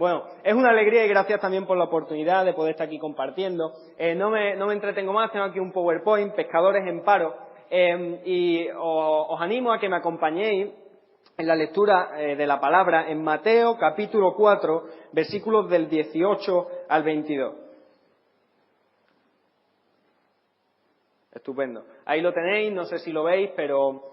Bueno, es una alegría y gracias también por la oportunidad de poder estar aquí compartiendo. No me entretengo más, tengo aquí un PowerPoint, Pescadores en Paro, y os animo a que me acompañéis en la lectura de la palabra en Mateo capítulo 4, versículos del 18 al 22. Estupendo. Ahí lo tenéis, no sé si lo veis, pero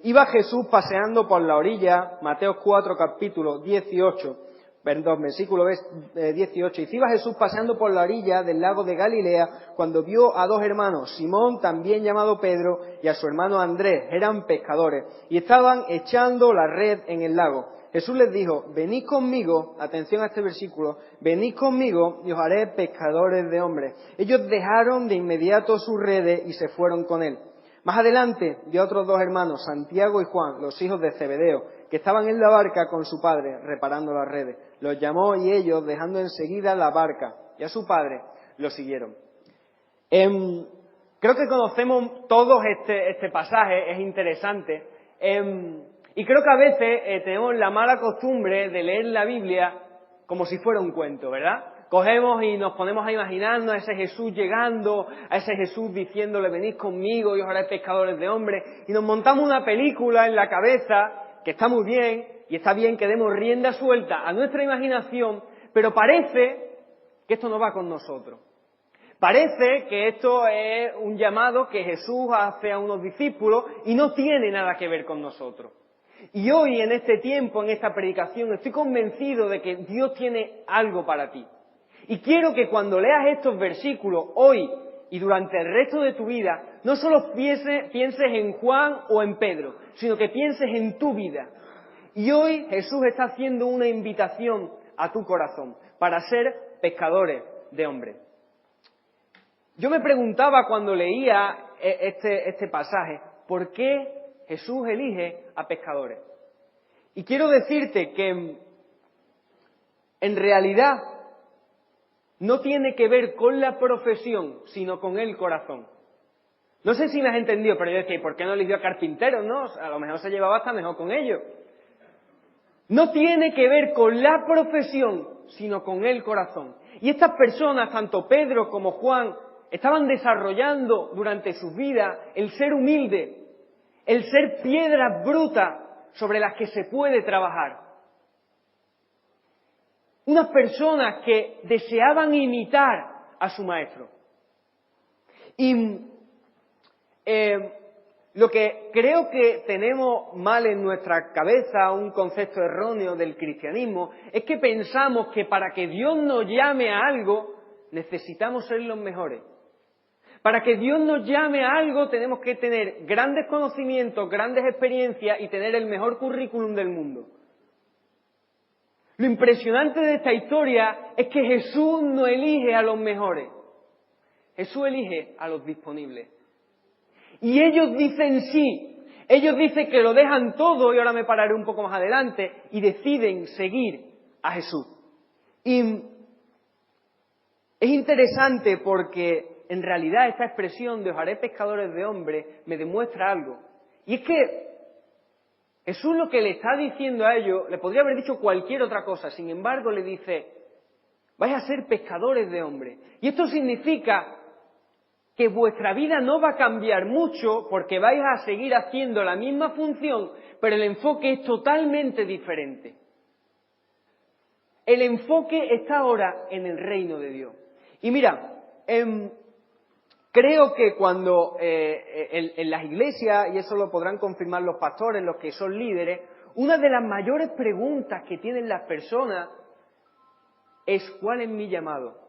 iba Jesús paseando por la orilla, Mateo 4, versículo 18. Y iba Jesús paseando por la orilla del lago de Galilea cuando vio a dos hermanos, Simón, también llamado Pedro, y a su hermano Andrés, eran pescadores, y estaban echando la red en el lago. Jesús les dijo, venid conmigo, atención a este versículo, venid conmigo y os haré pescadores de hombres. Ellos dejaron de inmediato sus redes y se fueron con él. Más adelante vio a otros dos hermanos, Santiago y Juan, los hijos de Zebedeo, que estaban en la barca con su padre, reparando las redes. Los llamó y ellos, dejando enseguida la barca y a su padre, lo siguieron. Creo que conocemos todos este pasaje, es interesante. Y creo que a veces tenemos la mala costumbre de leer la Biblia como si fuera un cuento, ¿verdad? Cogemos y nos ponemos a imaginarnos a ese Jesús llegando, a ese Jesús diciéndole, venid conmigo y os haré pescadores de hombres, y nos montamos una película en la cabeza, que está muy bien, y está bien que demos rienda suelta a nuestra imaginación, pero parece que esto no va con nosotros. Parece que esto es un llamado que Jesús hace a unos discípulos y no tiene nada que ver con nosotros. Y hoy, en este tiempo, en esta predicación, estoy convencido de que Dios tiene algo para ti. Y quiero que cuando leas estos versículos, hoy y durante el resto de tu vida, no solo pienses en Juan o en Pedro, sino que pienses en tu vida. Y hoy Jesús está haciendo una invitación a tu corazón para ser pescadores de hombres. Yo me preguntaba cuando leía este pasaje, ¿por qué Jesús elige a pescadores? Y quiero decirte que en realidad no tiene que ver con la profesión, sino con el corazón. No sé si me has entendido, pero yo decía, ¿y por qué no eligió a carpinteros, no? A lo mejor se llevaba hasta mejor con ellos. No tiene que ver con la profesión, sino con el corazón. Y estas personas, tanto Pedro como Juan, estaban desarrollando durante sus vidas el ser humilde, el ser piedras brutas sobre las que se puede trabajar. Unas personas que deseaban imitar a su maestro. Y lo que creo que tenemos mal en nuestra cabeza, un concepto erróneo del cristianismo, es que pensamos que para que Dios nos llame a algo, necesitamos ser los mejores. Para que Dios nos llame a algo tenemos que tener grandes conocimientos, grandes experiencias y tener el mejor currículum del mundo. Lo impresionante de esta historia es que Jesús no elige a los mejores. Jesús elige a los disponibles. Y ellos dicen sí. Ellos dicen que lo dejan todo, y ahora me pararé un poco más adelante, y deciden seguir a Jesús. Y es interesante porque en realidad esta expresión de os haré pescadores de hombres me demuestra algo. Y es que Jesús lo que le está diciendo a ellos, le podría haber dicho cualquier otra cosa, sin embargo le dice, vais a ser pescadores de hombres. Y esto significa que vuestra vida no va a cambiar mucho porque vais a seguir haciendo la misma función, pero el enfoque es totalmente diferente. El enfoque está ahora en el reino de Dios. Y mira, creo que cuando en las iglesias, y eso lo podrán confirmar los pastores, los que son líderes, una de las mayores preguntas que tienen las personas es ¿cuál es mi llamado?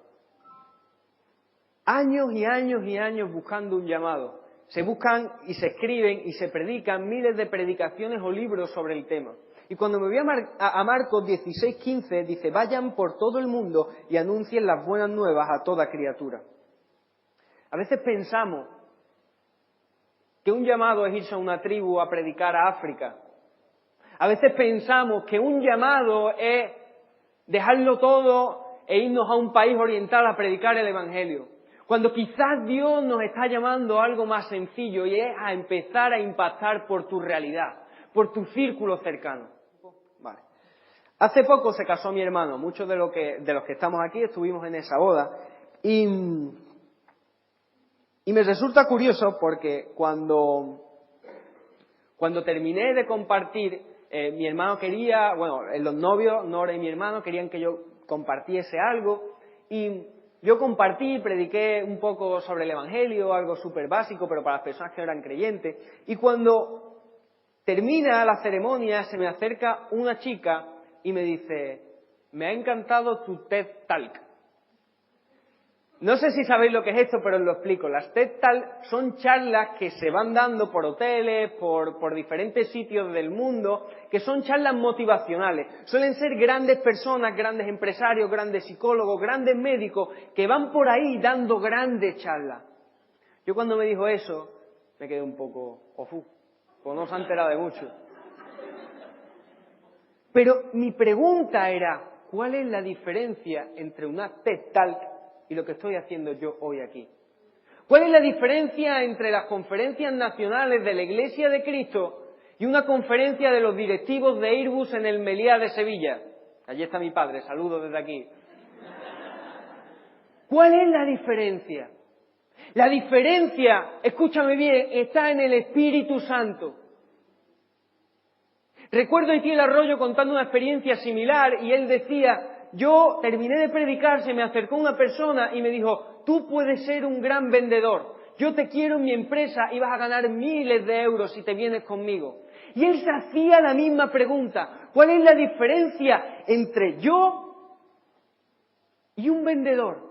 Años y años y años buscando un llamado. Se buscan y se escriben y se predican miles de predicaciones o libros sobre el tema. Y cuando me voy a Marcos 16:15, dice, vayan por todo el mundo y anuncien las buenas nuevas a toda criatura. A veces pensamos que un llamado es irse a una tribu a predicar a África. A veces pensamos que un llamado es dejarlo todo e irnos a un país oriental a predicar el Evangelio. Cuando quizás Dios nos está llamando a algo más sencillo y es a empezar a impactar por tu realidad, por tu círculo cercano. Vale. Hace poco se casó mi hermano, muchos de los que estamos aquí estuvimos en esa boda, y me resulta curioso porque cuando terminé de compartir, mi hermano quería, los novios, Nora y mi hermano, querían que yo compartiese algo, y yo compartí, prediqué un poco sobre el Evangelio, algo súper básico, pero para las personas que no eran creyentes, y cuando termina la ceremonia, se me acerca una chica y me dice: me ha encantado tu TED Talk. No sé si sabéis lo que es esto, pero os lo explico. Las TED Talk son charlas que se van dando por hoteles, por diferentes sitios del mundo, que son charlas motivacionales. Suelen ser grandes personas, grandes empresarios, grandes psicólogos, grandes médicos, que van por ahí dando grandes charlas. Yo cuando me dijo eso, me quedé un poco pues no se ha enterado de mucho. Pero mi pregunta era: ¿cuál es la diferencia entre una TED Talk y lo que estoy haciendo yo hoy aquí? ¿Cuál es la diferencia entre las conferencias nacionales de la Iglesia de Cristo y una conferencia de los directivos de Airbus en el Meliá de Sevilla? Allí está mi padre, saludo desde aquí. ¿Cuál es la diferencia? La diferencia, escúchame bien, está en el Espíritu Santo. Recuerdo a Itiel Arroyo contando una experiencia similar y él decía: yo terminé de predicar, se me acercó una persona y me dijo: tú puedes ser un gran vendedor, yo te quiero en mi empresa y vas a ganar miles de euros si te vienes conmigo. Y él se hacía la misma pregunta: ¿cuál es la diferencia entre yo y un vendedor?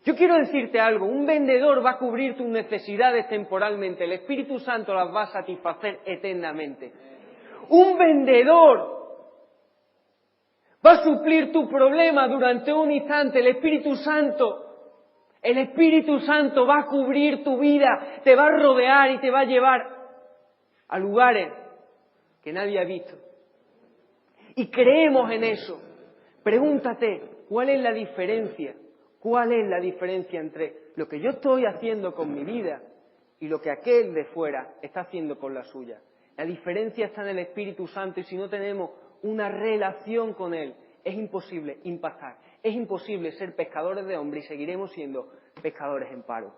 Yo quiero decirte algo: un vendedor va a cubrir tus necesidades temporalmente, el Espíritu Santo las va a satisfacer eternamente. Un vendedor va a suplir tu problema durante un instante. El Espíritu Santo va a cubrir tu vida, te va a rodear y te va a llevar a lugares que nadie ha visto. Y creemos en eso. Pregúntate, ¿cuál es la diferencia? ¿Cuál es la diferencia entre lo que yo estoy haciendo con mi vida y lo que aquel de fuera está haciendo con la suya? La diferencia está en el Espíritu Santo, y si no tenemos una relación con Él, es imposible impactar, es imposible ser pescadores de hombres y seguiremos siendo pescadores en paro.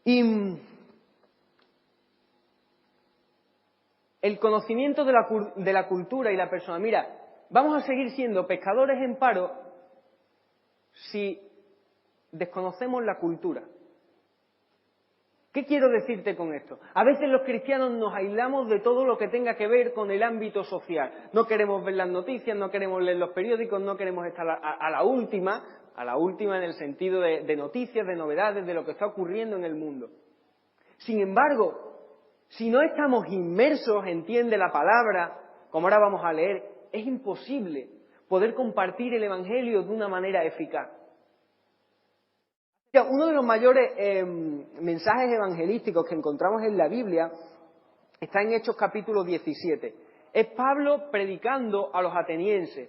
Y el conocimiento de la cultura y la persona. Mira, vamos a seguir siendo pescadores en paro si desconocemos la cultura. ¿Qué quiero decirte con esto? A veces los cristianos nos aislamos de todo lo que tenga que ver con el ámbito social. No queremos ver las noticias, no queremos leer los periódicos, no queremos estar a la última en el sentido de noticias, de novedades, de lo que está ocurriendo en el mundo. Sin embargo, si no estamos inmersos, entiende la palabra, como ahora vamos a leer, es imposible poder compartir el Evangelio de una manera eficaz. Uno de los mayores mensajes evangelísticos que encontramos en la Biblia está en Hechos capítulo 17. Es Pablo predicando a los atenienses.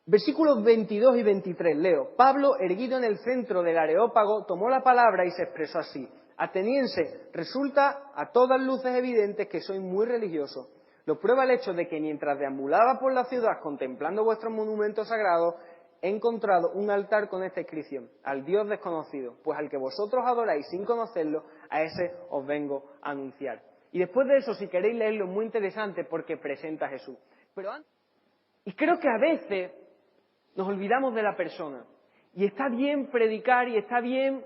Versículos 22 y 23, leo. Pablo, erguido en el centro del Areópago, tomó la palabra y se expresó así: atenienses, resulta a todas luces evidentes que sois muy religiosos. Lo prueba el hecho de que mientras deambulaba por la ciudad contemplando vuestros monumentos sagrados, he encontrado un altar con esta inscripción: al Dios desconocido, pues al que vosotros adoráis sin conocerlo, a ese os vengo a anunciar. Y después de eso, si queréis leerlo, es muy interesante porque presenta a Jesús. Y creo que a veces nos olvidamos de la persona. Y está bien predicar y está bien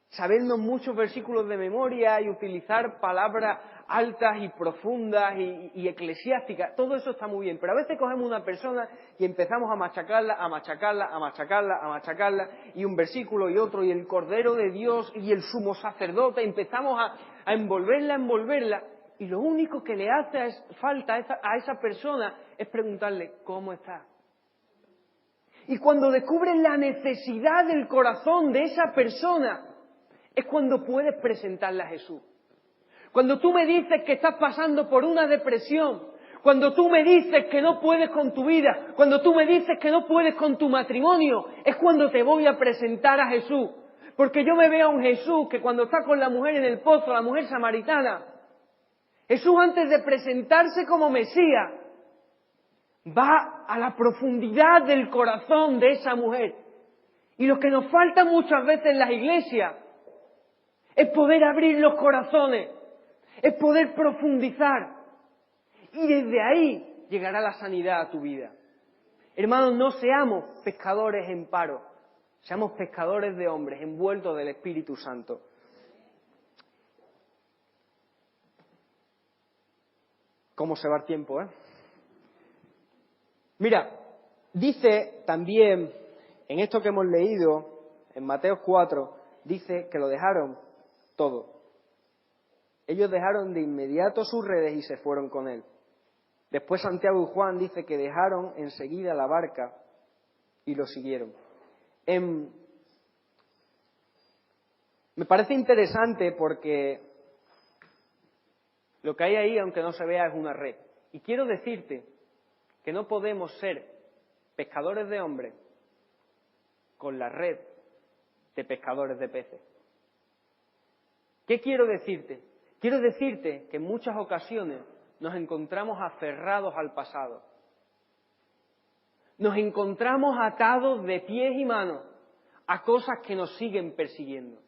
sabernos muchos versículos de memoria y utilizar palabras altas y profundas y eclesiásticas. Todo eso está muy bien, pero a veces cogemos una persona y empezamos a machacarla, y un versículo y otro, y el Cordero de Dios y el sumo sacerdote, empezamos a envolverla, y lo único que le hace falta a esa persona es preguntarle: ¿cómo está? Y cuando descubres la necesidad del corazón de esa persona, es cuando puedes presentarla a Jesús. Cuando tú me dices que estás pasando por una depresión, cuando tú me dices que no puedes con tu vida, cuando tú me dices que no puedes con tu matrimonio, es cuando te voy a presentar a Jesús. Porque yo me veo a un Jesús que cuando está con la mujer en el pozo, la mujer samaritana, Jesús, antes de presentarse como Mesías, va a la profundidad del corazón de esa mujer. Y lo que nos falta muchas veces en las iglesias es poder abrir los corazones, es poder profundizar. Y desde ahí llegará la sanidad a tu vida. Hermanos, no seamos pescadores en paro, seamos pescadores de hombres envueltos del Espíritu Santo. ¿Cómo se va el tiempo, Mira, dice también, en esto que hemos leído, en Mateo 4, dice que lo dejaron todo. Ellos dejaron de inmediato sus redes y se fueron con él. Después Santiago y Juan dice que dejaron enseguida la barca y lo siguieron. Me parece interesante porque lo que hay ahí, aunque no se vea, es una red. Y quiero decirte que no podemos ser pescadores de hombres con la red de pescadores de peces. ¿Qué quiero decirte? Quiero decirte que en muchas ocasiones nos encontramos aferrados al pasado. Nos encontramos atados de pies y manos a cosas que nos siguen persiguiendo.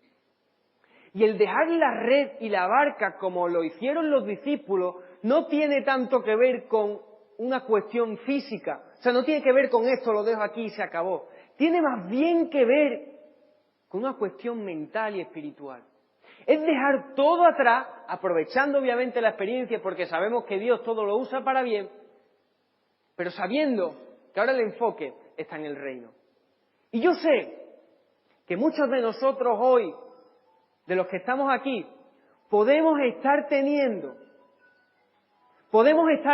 Y el dejar la red y la barca como lo hicieron los discípulos no tiene tanto que ver con una cuestión física. O sea, no tiene que ver con esto, lo dejo aquí y se acabó. Tiene más bien que ver con una cuestión mental y espiritual. Es dejar todo atrás, aprovechando obviamente la experiencia porque sabemos que Dios todo lo usa para bien, pero sabiendo que ahora el enfoque está en el reino. Y yo sé que muchos de nosotros hoy, de los que estamos aquí, podemos estar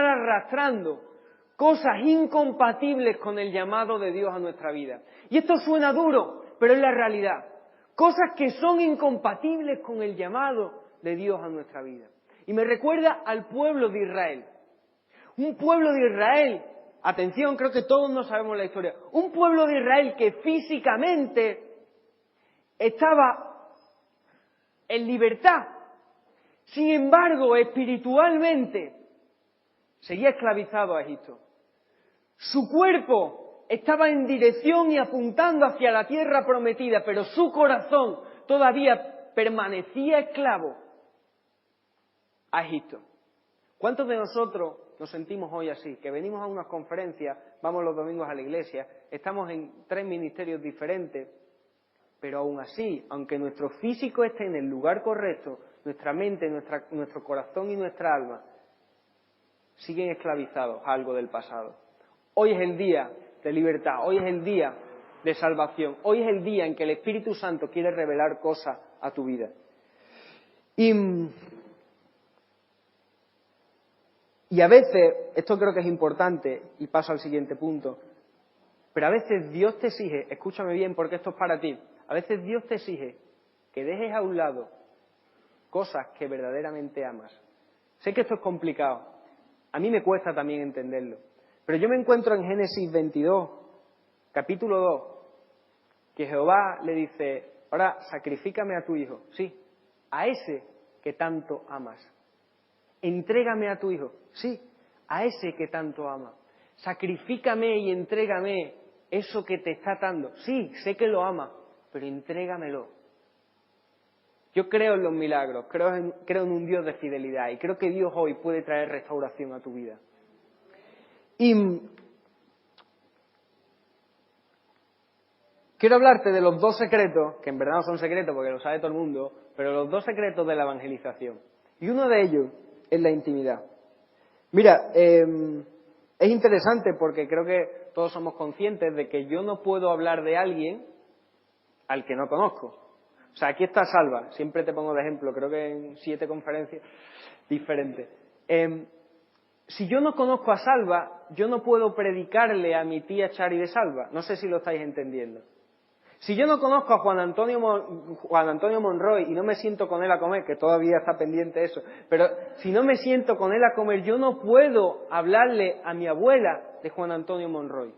arrastrando cosas incompatibles con el llamado de Dios a nuestra vida. Y esto suena duro, pero es la realidad. Cosas que son incompatibles con el llamado de Dios a nuestra vida. Y me recuerda al pueblo de Israel. Un pueblo de Israel, atención, creo que todos no sabemos la historia. Un pueblo de Israel que físicamente estaba en libertad. Sin embargo, espiritualmente seguía esclavizado a Egipto. Su cuerpo estaba en dirección y apuntando hacia la tierra prometida, pero su corazón todavía permanecía esclavo a Egipto. ¿Cuántos de nosotros nos sentimos hoy así? Que venimos a unas conferencias, vamos los domingos a la iglesia, estamos en 3 ministerios diferentes, pero aún así, aunque nuestro físico esté en el lugar correcto, nuestra mente, nuestro corazón y nuestra alma siguen esclavizados a algo del pasado. Hoy es el día de libertad, hoy es el día de salvación, hoy es el día en que el Espíritu Santo quiere revelar cosas a tu vida. Y a veces, esto creo que es importante, y paso al siguiente punto, pero a veces Dios te exige, escúchame bien porque esto es para ti, a veces Dios te exige que dejes a un lado cosas que verdaderamente amas. Sé que esto es complicado, a mí me cuesta también entenderlo, pero yo me encuentro en Génesis 22, capítulo 2, que Jehová le dice, ahora sacrifícame a tu hijo, sí, a ese que tanto amas. Entrégame a tu hijo, sí, a ese que tanto ama. Sacrifícame y entrégame eso que te está atando. Sí, sé que lo ama, pero entrégamelo. Yo creo en los milagros, creo en un Dios de fidelidad y creo que Dios hoy puede traer restauración a tu vida. Y quiero hablarte de los 2 secretos, que en verdad no son secretos porque lo sabe todo el mundo, pero los 2 secretos de la evangelización. Y uno de ellos es la intimidad. Mira, es interesante porque creo que todos somos conscientes de que yo no puedo hablar de alguien al que no conozco. O sea, aquí está Salva, siempre te pongo de ejemplo, creo que en 7 conferencias diferentes. Si yo no conozco a Salva, yo no puedo predicarle a mi tía Chari de Salva. No sé si lo estáis entendiendo. Si yo no conozco a Juan Antonio Monroy y no me siento con él a comer, que todavía está pendiente eso, pero si no me siento con él a comer, yo no puedo hablarle a mi abuela de Juan Antonio Monroy.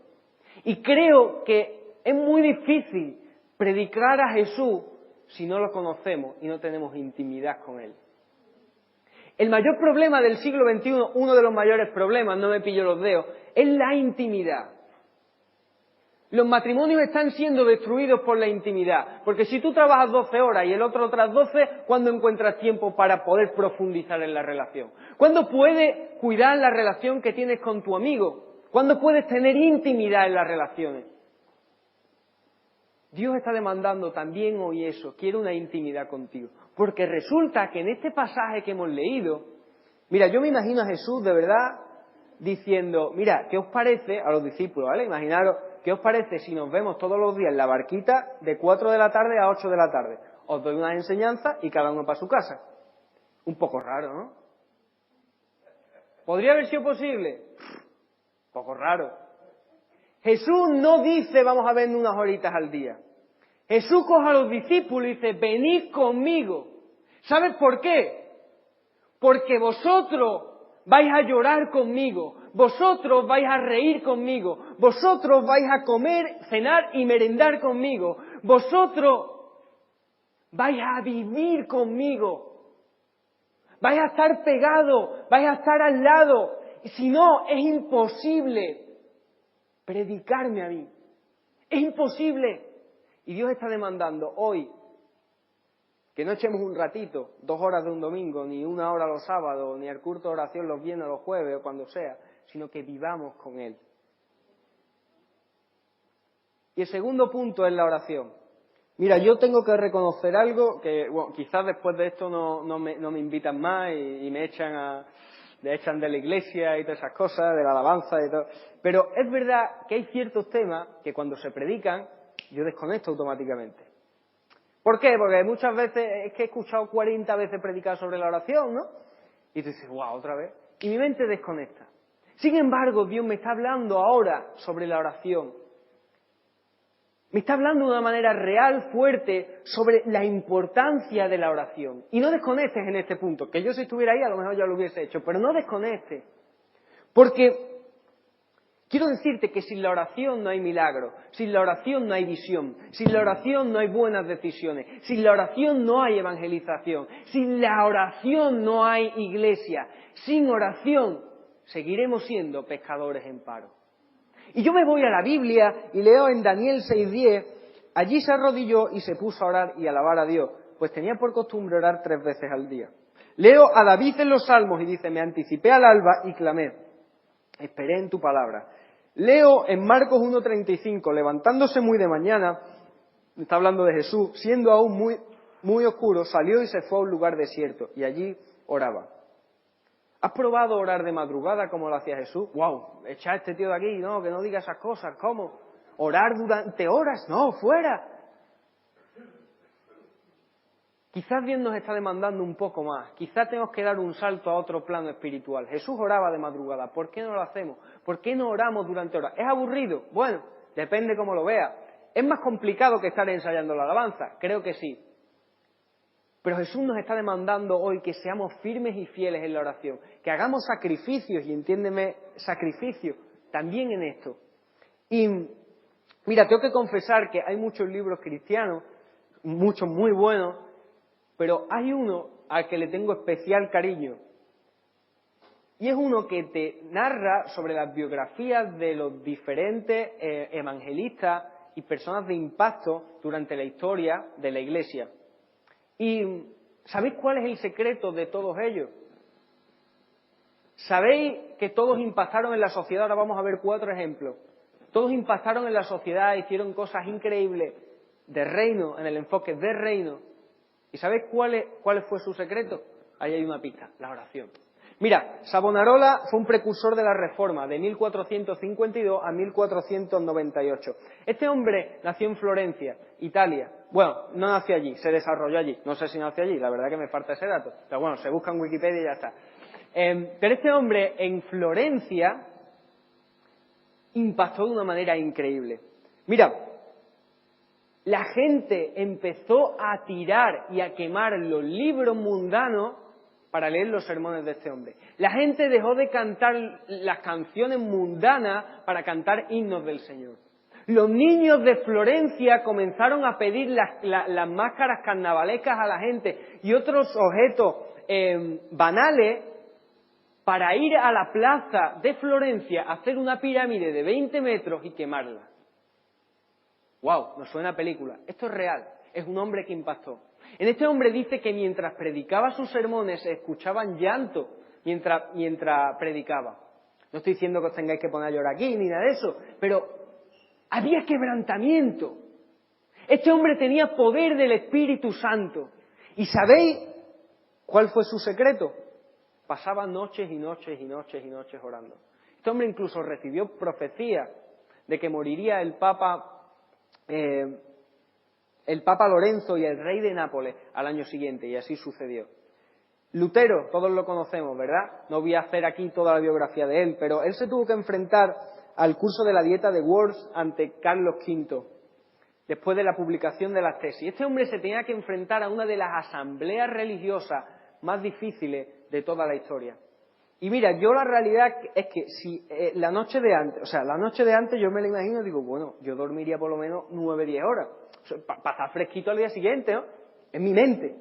Y creo que es muy difícil predicar a Jesús si no lo conocemos y no tenemos intimidad con él. El mayor problema del siglo XXI, uno de los mayores problemas, no me pillo los dedos, es la intimidad. Los matrimonios están siendo destruidos por la intimidad, porque si tú trabajas 12 horas y el otro otras 12, ¿cuándo encuentras tiempo para poder profundizar en la relación? ¿Cuándo puedes cuidar la relación que tienes con tu amigo? ¿Cuándo puedes tener intimidad en las relaciones? Dios está demandando también hoy eso, quiere una intimidad contigo, porque resulta que en este pasaje que hemos leído, mira, yo me imagino a Jesús de verdad diciendo, mira, ¿qué os parece a los discípulos, ¿vale? Imaginaros, ¿qué os parece si nos vemos todos los días en la barquita de 4 de la tarde a 8 de la tarde? Os doy unas enseñanzas y cada uno para su casa. Un poco raro, ¿no? ¿Podría haber sido posible? Un poco raro. Jesús no dice vamos a vernos unas horitas al día. Jesús coge a los discípulos y dice, venid conmigo. ¿Sabes por qué? Porque vosotros vais a llorar conmigo, vosotros vais a reír conmigo, vosotros vais a comer, cenar y merendar conmigo, vosotros vais a vivir conmigo, vais a estar pegados, vais a estar al lado, si no es imposible predicarme a mí, es imposible. Y Dios está demandando hoy que no echemos un ratito, 2 horas de un domingo, ni 1 hora los sábados, ni el culto de oración los viernes o los jueves o cuando sea, sino que vivamos con Él. Y el segundo punto es la oración. Mira, yo tengo que reconocer algo que, bueno, quizás después de esto no me invitan más y me echan de la iglesia y todas esas cosas, de la alabanza y todo. Pero es verdad que hay ciertos temas que cuando se predican, yo desconecto automáticamente. ¿Por qué? Porque muchas veces es que he escuchado 40 veces predicar sobre la oración, ¿no? Y tú dices, wow, otra vez. Y mi mente desconecta. Sin embargo, Dios me está hablando ahora sobre la oración. Me está hablando de una manera real, fuerte, sobre la importancia de la oración. Y no desconectes en este punto, que yo si estuviera ahí a lo mejor ya lo hubiese hecho, pero no desconectes. Porque quiero decirte que sin la oración no hay milagro, sin la oración no hay visión, sin la oración no hay buenas decisiones, sin la oración no hay evangelización, sin la oración no hay iglesia, sin oración seguiremos siendo pescadores en paro. Y yo me voy a la Biblia y leo en Daniel 6:10, allí se arrodilló y se puso a orar y a alabar a Dios, pues tenía por costumbre orar 3 veces al día. Leo a David en los Salmos y dice, me anticipé al alba y clamé, esperé en tu palabra. Leo en Marcos 1:35, levantándose muy de mañana, está hablando de Jesús, siendo aún muy oscuro, salió y se fue a un lugar desierto y allí oraba. ¿Has probado orar de madrugada como lo hacía Jesús? ¡Wow! Echa a este tío de aquí, no, que no diga esas cosas. ¿Cómo? ¿Orar durante horas? No, fuera. Quizás Dios nos está demandando un poco más. Quizás tenemos que dar un salto a otro plano espiritual. Jesús oraba de madrugada. ¿Por qué no lo hacemos? ¿Por qué no oramos durante horas? ¿Es aburrido? Bueno, depende cómo lo veas. ¿Es más complicado que estar ensayando la alabanza? Creo que sí. Pero Jesús nos está demandando hoy que seamos firmes y fieles en la oración, que hagamos sacrificios, y entiéndeme, sacrificios también en esto. Y mira, tengo que confesar que hay muchos libros cristianos, muchos muy buenos, pero hay uno al que le tengo especial cariño. Y es uno que te narra sobre las biografías de los diferentes evangelistas y personas de impacto durante la historia de la Iglesia. ¿Y sabéis cuál es el secreto de todos ellos? ¿Sabéis que todos impactaron en la sociedad? Ahora vamos a ver 4 ejemplos. Todos impactaron en la sociedad, hicieron cosas increíbles de reino, en el enfoque de reino. ¿Y sabéis cuál fue su secreto? Ahí hay una pista, la oración. Mira, Savonarola fue un precursor de la Reforma, de 1452 a 1498. Este hombre nació en Florencia, Italia. Bueno, no nació allí, se desarrolló allí. No sé si nació allí, la verdad que me falta ese dato. Pero bueno, se busca en Wikipedia y ya está. Pero este hombre en Florencia impactó de una manera increíble. Mira, la gente empezó a tirar y a quemar los libros mundanos para leer los sermones de este hombre. La gente dejó de cantar las canciones mundanas para cantar himnos del Señor. Los niños de Florencia comenzaron a pedir las máscaras carnavalescas a la gente y otros objetos banales para ir a la plaza de Florencia a hacer una pirámide de 20 metros y quemarla. ¡Wow! Nos suena a película. Esto es real. Es un hombre que impactó. En este hombre dice que mientras predicaba sus sermones se escuchaban llanto mientras predicaba. No estoy diciendo que os tengáis que poner a llorar aquí ni nada de eso, pero había quebrantamiento. Este hombre tenía poder del Espíritu Santo. ¿Y sabéis cuál fue su secreto? Pasaba noches y noches y noches y noches orando. Este hombre incluso recibió profecía de que moriría el Papa Lorenzo y el rey de Nápoles al año siguiente, y así sucedió. Lutero, todos lo conocemos, ¿verdad? No voy a hacer aquí toda la biografía de él, pero él se tuvo que enfrentar al curso de la dieta de Worms ante Carlos V, después de la publicación de las tesis. Este hombre se tenía que enfrentar a una de las asambleas religiosas más difíciles de toda la historia. Y mira, yo la realidad es que si la noche de antes yo me la imagino y digo, bueno, yo dormiría por lo menos 9 o 10 horas, para estar fresquito al día siguiente, ¿no? En mi mente.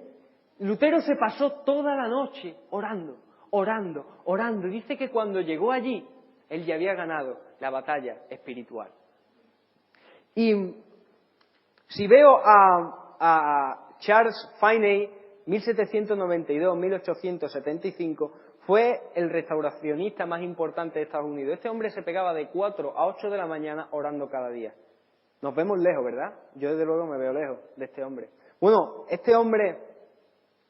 Lutero se pasó toda la noche orando, orando, orando. Y dice que cuando llegó allí, él ya había ganado la batalla espiritual. Y si veo a Charles Finney, 1792-1875, fue el restauracionista más importante de Estados Unidos. Este hombre se pegaba de 4 a 8 de la mañana orando cada día. Nos vemos lejos, ¿verdad? Yo desde luego me veo lejos de este hombre. Bueno, este hombre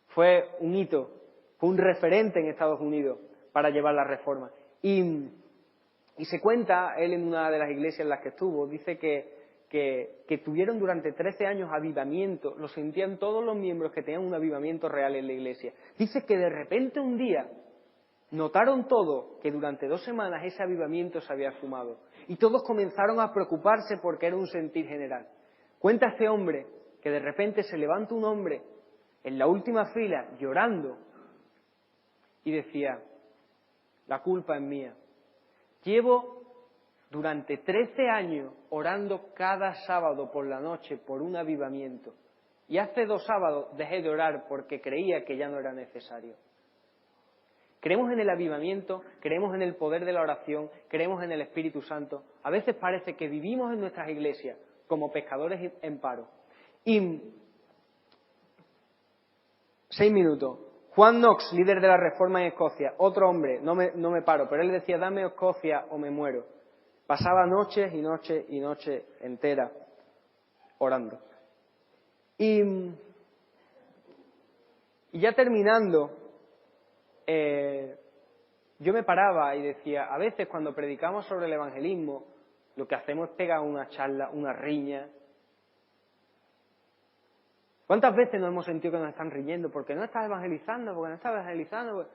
fue un hito, fue un referente en Estados Unidos para llevar la reforma. Y se cuenta, él en una de las iglesias en las que estuvo, dice que tuvieron durante 13 años avivamiento, lo sentían todos los miembros que tenían un avivamiento real en la iglesia. Dice que de repente un día notaron todos que durante 2 semanas ese avivamiento se había fumado. Y todos comenzaron a preocuparse porque era un sentir general. Cuenta este hombre que de repente se levanta un hombre en la última fila llorando y decía, la culpa es mía. Llevo durante 13 años orando cada sábado por la noche por un avivamiento. Y hace 2 sábados dejé de orar porque creía que ya no era necesario. Creemos en el avivamiento, creemos en el poder de la oración, creemos en el Espíritu Santo. A veces parece que vivimos en nuestras iglesias como pescadores en paro. Y 6 minutos. Juan Knox, líder de la Reforma en Escocia, otro hombre, no me paro, pero él decía, dame Escocia o me muero. Pasaba noches y noches y noches enteras orando. Y ya terminando, yo me paraba y decía, a veces cuando predicamos sobre el evangelismo, lo que hacemos es pegar una charla, una riña. ¿Cuántas veces nos hemos sentido que nos están riñendo? Porque no estás evangelizando, porque no estás evangelizando.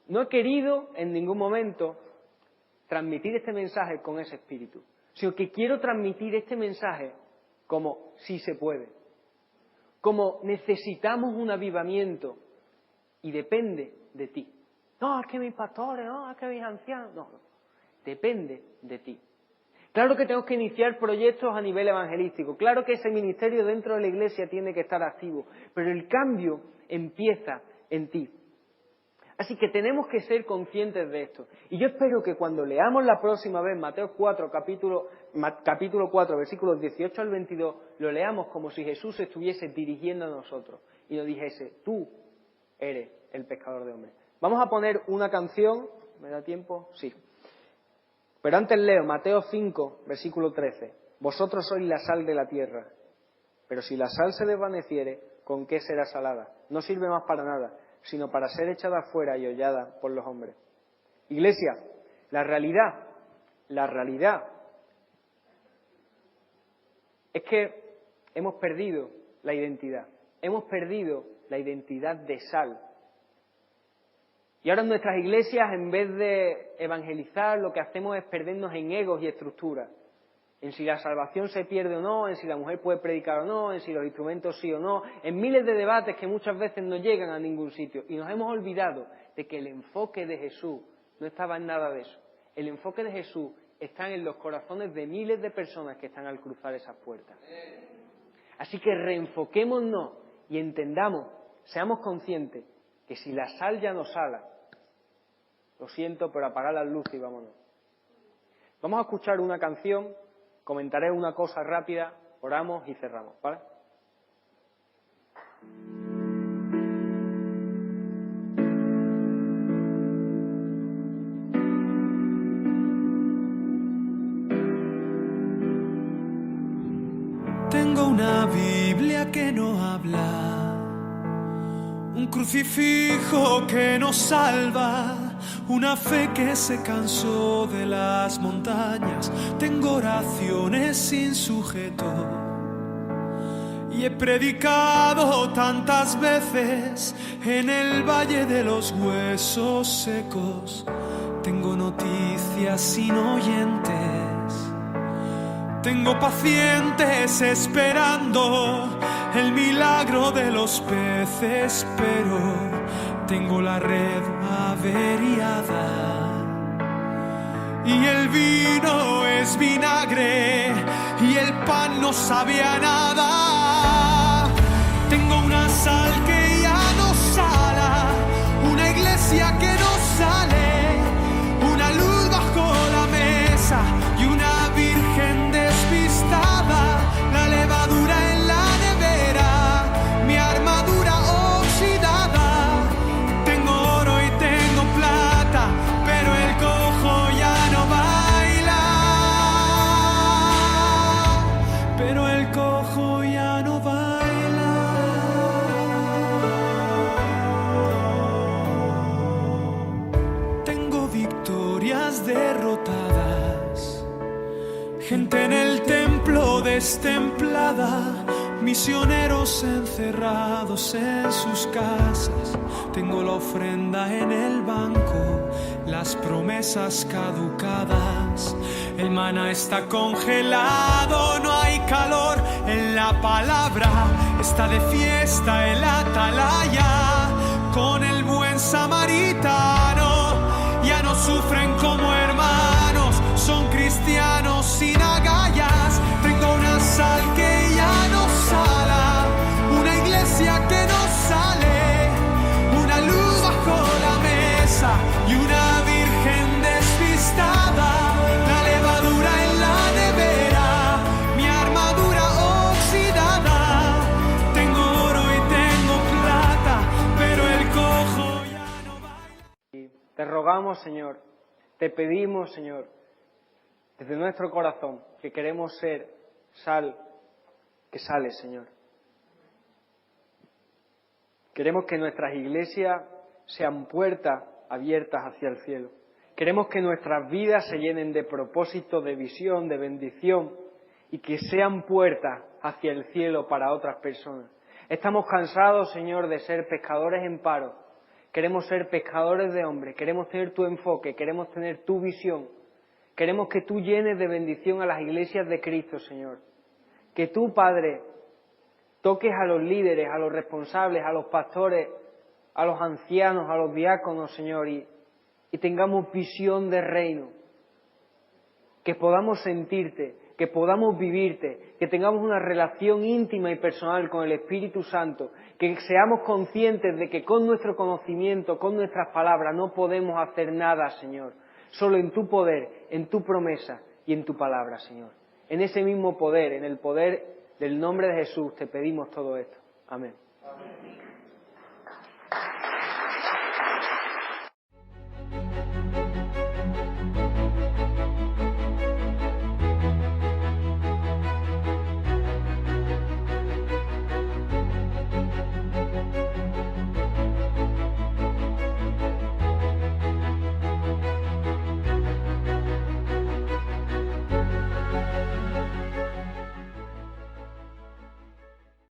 No he querido en ningún momento transmitir este mensaje con ese espíritu, sino que quiero transmitir este mensaje como sí se puede, como necesitamos un avivamiento y depende de ti. No, es que mis pastores, no, es que mis ancianos, no, depende de ti. Claro que tenemos que iniciar proyectos a nivel evangelístico, claro que ese ministerio dentro de la iglesia tiene que estar activo, pero el cambio empieza en ti. Así que tenemos que ser conscientes de esto. Y yo espero que cuando leamos la próxima vez Mateo 4, capítulo 4, versículos 18 al 22, lo leamos como si Jesús estuviese dirigiendo a nosotros y nos dijese, tú eres el pescador de hombres. Vamos a poner una canción, ¿me da tiempo? Sí. Pero antes leo Mateo 5, versículo 13. Vosotros sois la sal de la tierra, pero si la sal se desvaneciere, ¿con qué será salada? No sirve más para nada, sino para ser echada fuera y hollada por los hombres. Iglesia, la realidad es que hemos perdido la identidad. Hemos perdido la identidad de sal. Y ahora en nuestras iglesias, en vez de evangelizar, lo que hacemos es perdernos en egos y estructuras. En si la salvación se pierde o no, en si la mujer puede predicar o no, en si los instrumentos sí o no, en miles de debates que muchas veces no llegan a ningún sitio. Y nos hemos olvidado de que el enfoque de Jesús no estaba en nada de eso. El enfoque de Jesús está en los corazones de miles de personas que están al cruzar esas puertas. Así que reenfoquémonos y entendamos, seamos conscientes que si la sal ya no sala, Lo siento, pero apagar las luces y vámonos. Vamos a escuchar una canción, comentaré una cosa rápida, oramos y cerramos, ¿vale? Tengo una Biblia que no habla, un crucifijo que nos salva, una fe que se cansó de las montañas. Tengo oraciones sin sujeto y he predicado tantas veces en el valle de los huesos secos. Tengo noticias sin oyentes. Tengo pacientes esperando el milagro de los peces, pero tengo la red averiada y el vino es vinagre y el pan no sabe a nada. Tengo una sal que ya no sala, una iglesia que no sale, una luz bajo la mesa y una virgen despistada, la levadura en la nevera, mi armadura oxidada. Tengo oro y tengo plata, pero el cojo ya no baila, pero el cojo ya no baila. Tengo victorias derrotadas, gente en el templo destemplada, misioneros encerrados en sus casas. Tengo la ofrenda en el banco, las promesas caducadas. El maná está congelado, no hay calor en la palabra. Está de fiesta el atalaya con el buen samaritano. Ya no sufren como hermanos, son cristianos sin agallas. Tengo una sal que ya no sala, una iglesia que no sale, una luz bajo la mesa y una virgen despistada, la levadura en la nevera, mi armadura oxidada. Tengo oro y tengo plata, pero el cojo ya no baila. Te rogamos, Señor, te pedimos, Señor, desde nuestro corazón, que queremos ser sal que sale, Señor. Queremos que nuestras iglesias sean puertas abiertas hacia el cielo. Queremos que nuestras vidas se llenen de propósito, de visión, de bendición y que sean puertas hacia el cielo para otras personas. Estamos cansados, Señor, de ser pescadores en paro. Queremos ser pescadores de hombres. Queremos tener tu enfoque, queremos tener tu visión. Queremos que tú llenes de bendición a las iglesias de Cristo, Señor. Que tú, Padre, toques a los líderes, a los responsables, a los pastores, a los ancianos, a los diáconos, Señor, y tengamos visión de reino. Que podamos sentirte, que podamos vivirte, que tengamos una relación íntima y personal con el Espíritu Santo, que seamos conscientes de que con nuestro conocimiento, con nuestras palabras, no podemos hacer nada, Señor. Solo en tu poder, en tu promesa y en tu palabra, Señor. En ese mismo poder, en el poder del nombre de Jesús, te pedimos todo esto. Amén. Amén.